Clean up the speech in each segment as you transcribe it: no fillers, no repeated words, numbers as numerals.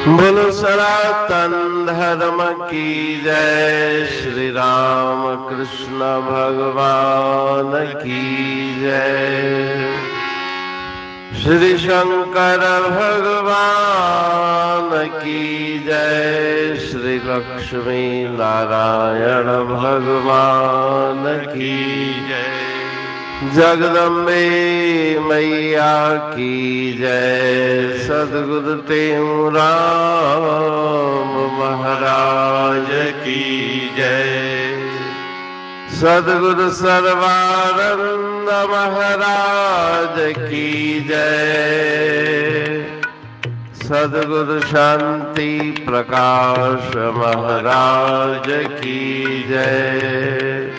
बोलो सनातन धर्म की जय। श्री राम कृष्ण भगवान की जय। श्री शंकर भगवान की जय। श्री लक्ष्मी नारायण भगवान की जय। जगदम्बे मैया की जय। सद्गुरु राम महाराज की जय। सद्गुरु सर्वानंद महाराज की जय। सद्गुरु शांति प्रकाश महाराज की जय।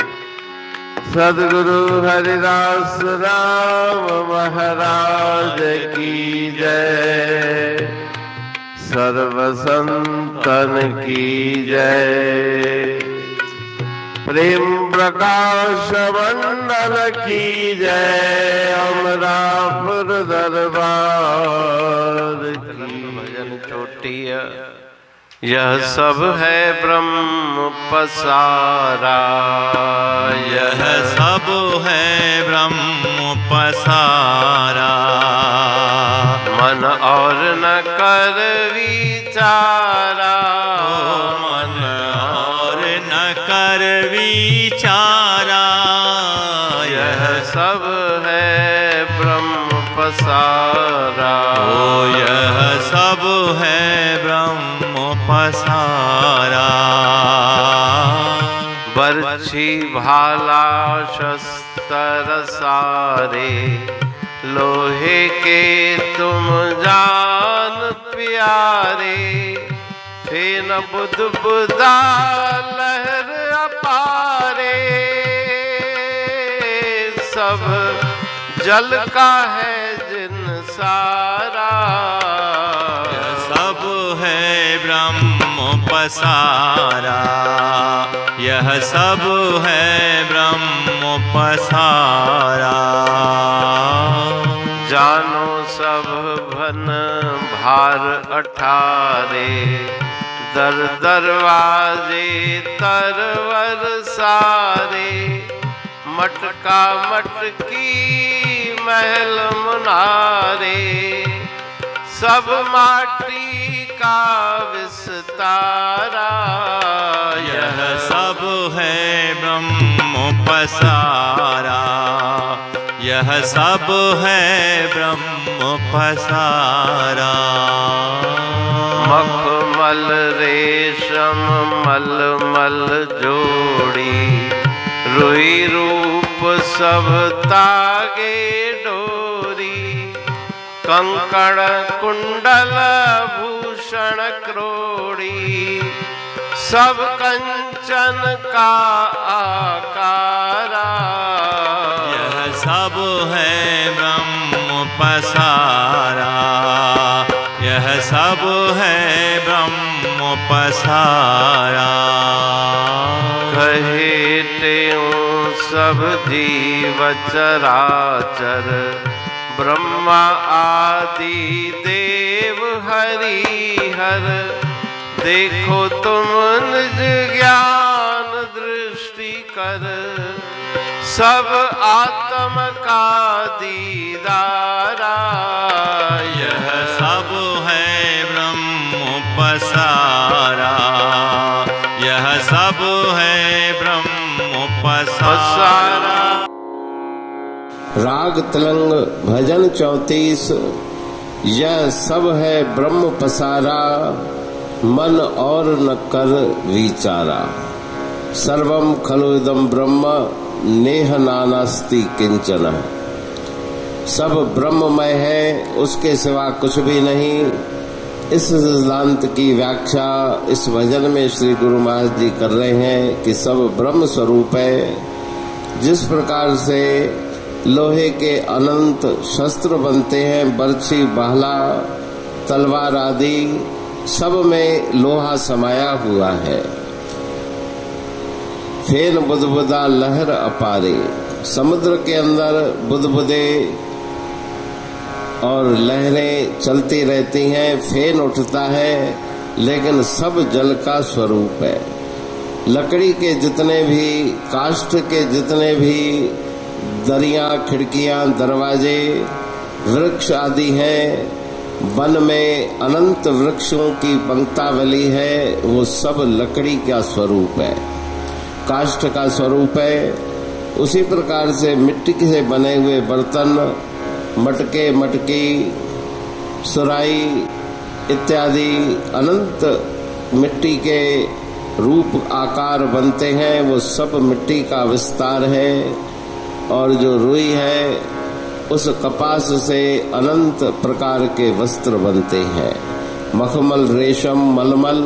सद्गुरु हरिदास राम महाराज की जय। सर्व संतन की जय। प्रेम प्रकाश मंडल की जय। अमरापुर दरबार की भजन चोटिया। यह सब है ब्रह्म पसारा। यह सब है ब्रह्म पसारा। मन और न कर विचारा। मन और न कर विचारा। यह सब है ब्रह्म पसारा। यह सब है ब्रह्म पसारा। बर्छी भाला शस्त्र सारे लोहे के तुम जान प्यारे। फेन बुदबुदा लहर अपारे। सब जल का है जिन सारा। सब है ब्रह्म पसारा। यह सब है ब्रह्म पसारा। जानो सब भन भार अठारे। दर दरवाजे तरवर सारे। मटका मटकी महल मुनारे। सब माटी का विस्तारा। यह सब है ब्रह्म पसारा। यह सब है ब्रह्म पसारा। मखमल रेशम मलमल जोड़ी। रुई रूप सब तागे डोरी। कंकण कुंडल भूषण क्रोड़ी। सब कंचन का आकारा। यह सब है ब्रह्म पसारा। यह सब है ब्रह्म पसारा। कहे त्यों सब जीव चराचर। ब्रह्मा आदि देव हरिहर। देखो तुम निज ज्ञान दृष्टि कर। सब आत्म का दीदारा। यह सब है ब्रह्म पसारा। यह सब है ब्रह्म पसारा। राग तलंग भजन 34। यह सब है ब्रह्म पसारा। मन और न कर विचारा। सर्वम खलु इदं ब्रह्म नेह नानास्ति किंचन। सब ब्रह्ममय है, उसके सिवा कुछ भी नहीं। इस सिद्धांत की व्याख्या इस भजन में श्री गुरु महाराज जी कर रहे हैं कि सब ब्रह्म स्वरूप है। जिस प्रकार से लोहे के अनंत शस्त्र बनते हैं, बर्छी भाला तलवार आदि सब में लोहा समाया हुआ है। फेन बुदबुदा लहर अपारे। समुद्र के अंदर बुदबुदे और लहरें चलती रहती हैं, फेन उठता है, लेकिन सब जल का स्वरूप है। लकड़ी के जितने भी, काष्ठ के जितने भी दरियां, खिड़कियां, दरवाजे, वृक्ष आदि हैं, वन में अनंत वृक्षों की पंक्तावली है, वो सब लकड़ी का स्वरूप है, काष्ठ का स्वरूप है। उसी प्रकार से मिट्टी से बने हुए बर्तन, मटके, मटकी, सुराई इत्यादि अनंत मिट्टी के रूप आकार बनते हैं, वो सब मिट्टी का विस्तार है। और जो रुई है, उस कपास से अनंत प्रकार के वस्त्र बनते हैं। मखमल, रेशम, मलमल,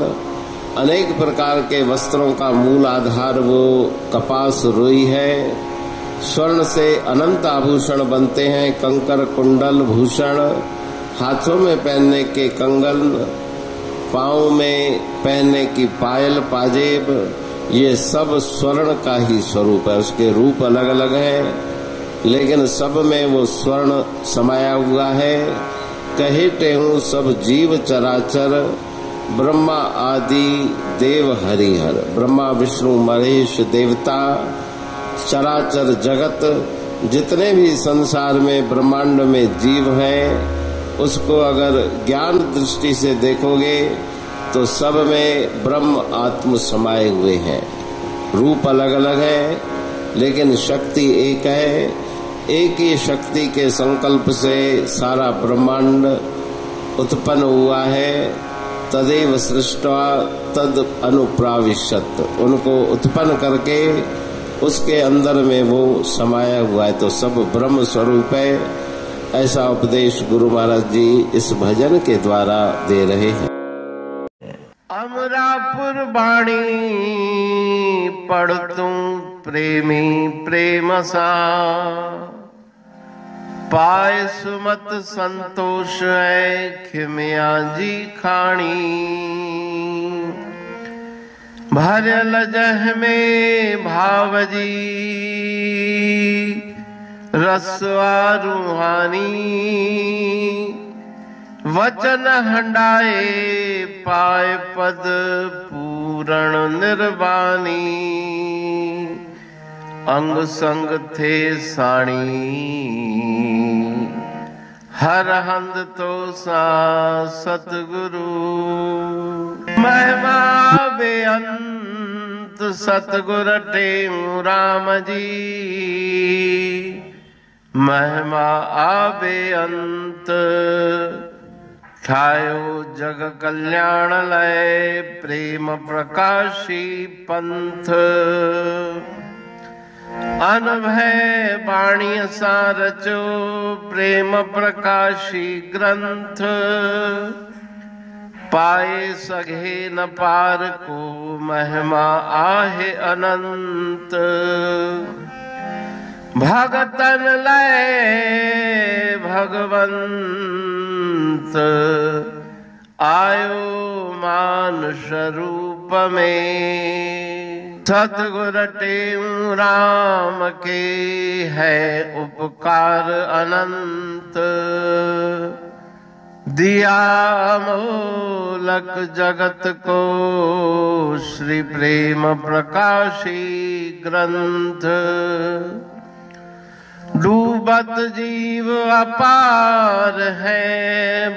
अनेक प्रकार के वस्त्रों का मूल आधार वो कपास, रुई है। स्वर्ण से अनंत आभूषण बनते हैं, कंकर, कुंडल, भूषण, हाथों में पहनने के कंगन, पाँव में पहनने की पायल, पाजेब, ये सब स्वर्ण का ही स्वरूप है। उसके रूप अलग अलग हैं, लेकिन सब में वो स्वर्ण समाया हुआ है। कहेते हूँ सब जीव चराचर, ब्रह्मा आदि देव हरिहर। ब्रह्मा, विष्णु, महेश, देवता, चराचर जगत, जितने भी संसार में ब्रह्मांड में जीव हैं, उसको अगर ज्ञान दृष्टि से देखोगे तो सब में ब्रह्म आत्म समाये हुए हैं। रूप अलग अलग है, लेकिन शक्ति एक है। एक ही शक्ति के संकल्प से सारा ब्रह्मांड उत्पन्न हुआ है। तदेव सृष्टवा तद अनुप्राविशत, उनको उत्पन्न करके उसके अंदर में वो समाया हुआ है, तो सब ब्रह्म स्वरूप है। ऐसा उपदेश गुरु महाराज जी इस भजन के द्वारा दे रहे हैं। अमरापुर बाणी पढ़तूं प्रेमी प्रेम सा, पाए सुमत संतोष है खिमिया जी खाणी। भरल जह में भावजी रसवा रूहानी, वचन हंडाए पाए पद पूरण निर्वाणी। अंग संग थे साणी हर हंद तो सा सतगुरु। महिमा बेअंत सतगुर टेऊ राम जी, महिमा आबे अंत ठायो जग कल्याण लय प्रेम प्रकाशी पंथ। अनभय बाणी सा रचो प्रेम प्रकाशी ग्रंथ। पाए सघे न पार को महिमा आहे अनंत। भगतन लय भगवंत आयो मानुष रूप में। सतगुर टेऊ राम के है उपकार अनंत। दिया मोलक जगत को श्री प्रेम प्रकाशी ग्रंथ। डूबत जीव अपार है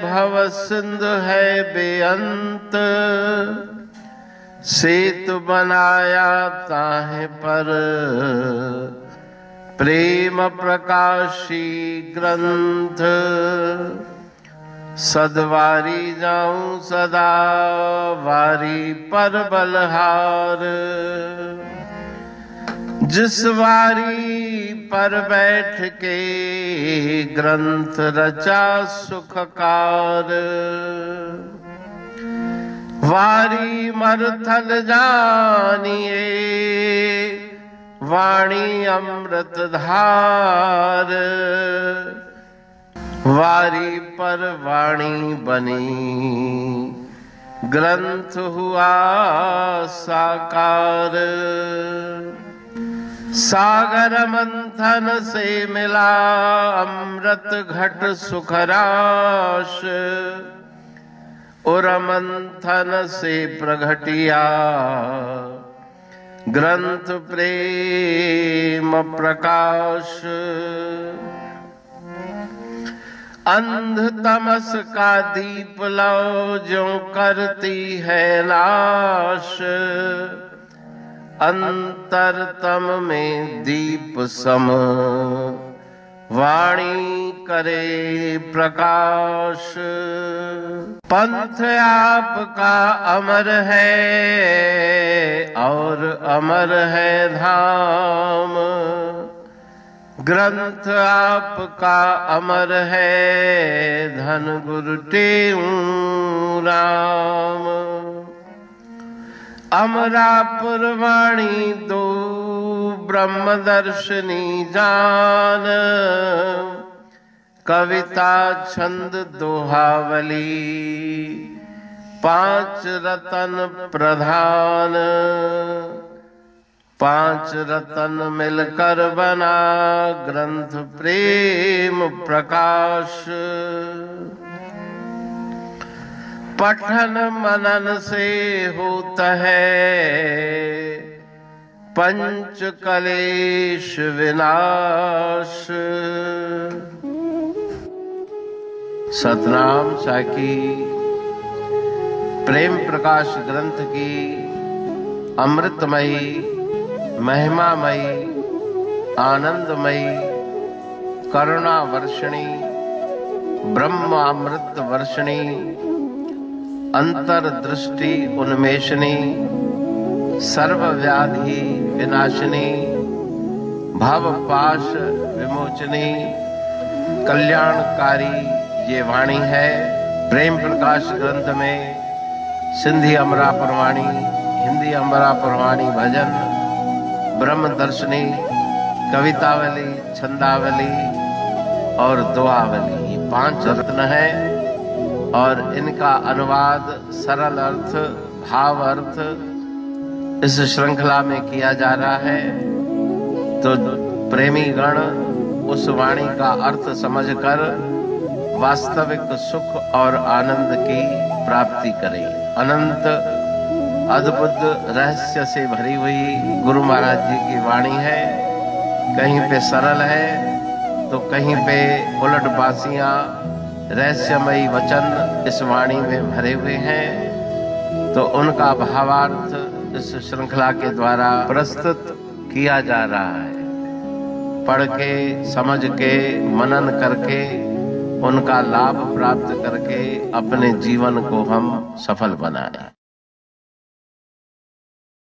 भव सिंध है बेअंत। सेतु बनाया ताहे पर प्रेम प्रकाशी ग्रंथ। सदवारी जाऊं सदा वारी पर बलहार। जिस वारी पर बैठ के ग्रंथ रचा सुखकार। वारी मरथल जानिए वाणी अमृत धार। वारी पर वाणी बनी ग्रंथ हुआ साकार। सागर मंथ मंथन से मिला अमृत घट सुखराश, उर मंथन से प्रगटिया ग्रंथ प्रेम प्रकाश। अंध तमस का दीप लो जो करती है नाश, अंतरतम में दीप सम वाणी करे प्रकाश। पंथ आपका अमर है और अमर है धाम, ग्रंथ आपका अमर है धन गुरु टेऊ राम। अमरापुर वाणी दो ब्रह्मदर्शनी जान, कविता छंद दोहावली पांच रतन प्रधान। पांच रतन मिलकर बना ग्रंथ प्रेम प्रकाश। पठन मनन से होता है पंच कलेश विनाश। सतनाम साकी प्रेम प्रकाश ग्रंथ की अमृतमयी महिमामयी आनंदमयी करुणा वर्षिणी ब्रह्मामृत वर्षिणी अंतरदृष्टि उन्मेषणी सर्वव्याधि विनाशिनी भवपाश विमोचनी कल्याणकारी ये वाणी है। प्रेम प्रकाश ग्रंथ में सिंधी अमरापुर वाणी, हिंदी अमरापुर वाणी भजन, ब्रह्म दर्शनी, कवितावली, छंदावली और दुआवली, ये पांच रत्न है और इनका अनुवाद सरल अर्थ भाव अर्थ इस श्रृंखला में किया जा रहा है। तो प्रेमी गण उस वाणी का अर्थ समझकर वास्तविक सुख और आनंद की प्राप्ति करें। अनंत अद्भुत रहस्य से भरी हुई गुरु महाराज जी की वाणी है। कहीं पे सरल है तो कहीं पे उलट बासियां रहस्यमयी वचन इस वाणी में भरे हुए हैं। तो उनका भावार्थ इस श्रृंखला के द्वारा प्रस्तुत किया जा रहा है। पढ़ के समझ के मनन करके उनका लाभ प्राप्त करके अपने जीवन को हम सफल बनाएं।